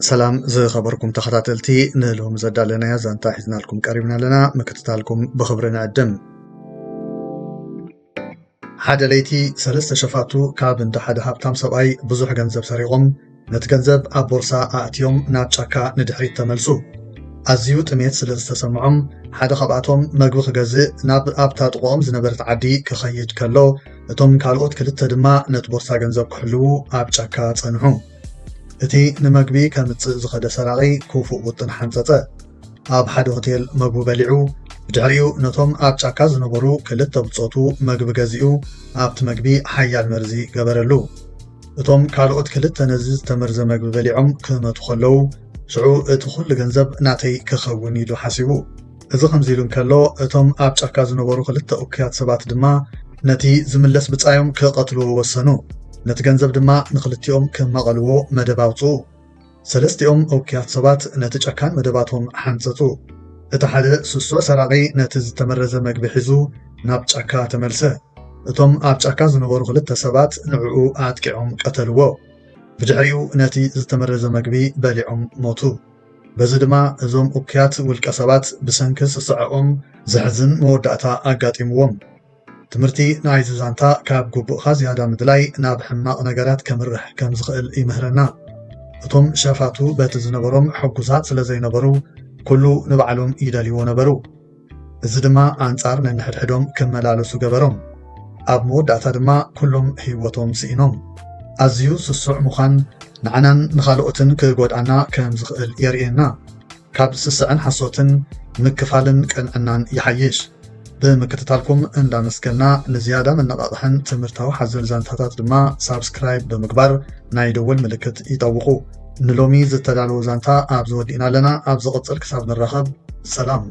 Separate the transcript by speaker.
Speaker 1: ሰላም ዝኸበርኩም ተኸታተልቲ ንሎም ዘዳለናያ ዛንታ ሒዝናልኩም ቀሪብና ኣለና ምክትታልኩም ብኽብሪ ንዕድም ሓደ ለይቲ ሰለስተ ሸፋቱ ካብ እንደ ሓደ ሃብታም ሰብኣይ ብዙሕ ገንዘብ ሰሪቖም ነቲ ገንዘብ ኣብ ቦርሳ ኣእትዮም ናብ ጫካ ንድሕሪት ተመልሱ። ኣዝዩ ጥሜት ስለ ዝተሰምዖም ሓደ ካብኣቶም መግቢ ክገዝእ ናብ ኣብታ ጥቕኦም ዝነበረት ዓዲ ክኸይድ ከሎ እቶም ካልኦት ክልተ ድማ ነቲ ቦርሳ ገንዘብ ክሕልዉ ኣብ ጫካ ጸንሑ። እቲ ንምግቢ ከምጽእ ዝኸደ ሰራቒ ክፉእ ውጥን ሓንጸጸ። ኣብ ሓደ ሆቴል መግቢ በሊዑ ብድሕሪኡ ነቶም ኣብ ጫካ ዝነበሩ ክልተ ብጾቱ መግቢ ገዚኡ ኣብቲ መግቢ ሓያል መርዚ ገበረሉ። እቶም ካልኦት ክልተ ነዚ ዝተመርዘ መግቢ በሊዖም ክመቱ ከለዉ ሽዑ እቲ ኩሉ ገንዘብ ናተይ ክኸውን ኢሉ ሓሲቡ። እዚ ከምዚ ኢሉ እንከሎ እቶም ኣብ ጫካ ዝነበሩ ክልተ እኩያት ሰባት ድማ ነቲ ዝምለስ ብጻዮም ክቐትልዎ ወሰኑ። ነቲ ገንዘብ ድማ ንኽልቲኦም ክመቐልዎ መደብ ኣውፅኡ። ሰለስቲኦም እኩያት ሰባት ነቲ ጫካን መደባቶም ሓንጸጹ። እቲ ሓደ ስሱዕ ሰራቒ ነቲ ዝተመረዘ መግቢ ሒዙ ናብ ጫካ ተመልሰ። እቶም ኣብ ጫካ ዝነበሩ ክልተ ሰባት ንዕኡ ኣጥቂዖም ቀተልዎ። ብድሕሪኡ ነቲ ዝተመረዘ መግቢ በሊዖም ሞቱ። በዚ ድማ እዞም እኩያት ውልቀ ሰባት ብሰንኪ ስስዐኦም ዘሕዝን መወዳእታ ኣጋጢምዎም። ትምህርቲ ናይዚ ዛንታ ካብ ግቡእኻ ዝያዳ ምድላይ ናብ ሕማቕ ነገራት ከምርሕ ከም ዝኽእል ይምህረና። እቶም ሸፋቱ በቲ ዝነበሮም ሕጉሳት ስለ ዘይነበሩ ኩሉ ንባዕሎም ይደልይዎ ነበሩ። እዚ ድማ ኣንጻር ነንሕድሕዶም ክመላለሱ ገበሮም። ኣብ መወዳእታ ድማ ኩሎም ህይወቶም ስኢኖም። ኣዝዩ ስሱዕ ምዃን ንዓናን ንኻልኦትን ክጎድኣና ከም ዝኽእል የርእየና። ካብ ስስዕን ሓሶትን ምክፋልን ቅንዕናን ይሓይሽ። ብምክትታልኩም እንዳመስገና ንዝያዳ መነቓቕሕን ትምህርታዊ ሓዘል ዛንታታት ድማ ሳብስክራይብ ብምግባር ናይ ደወል ምልክት ይጠውቁ። ንሎሚ ዝተዳለወ ዛንታ ኣብ ዝወዲእና ኣለና። ኣብ ዝቕጽል ክሳብ ንራኸብ ሰላም።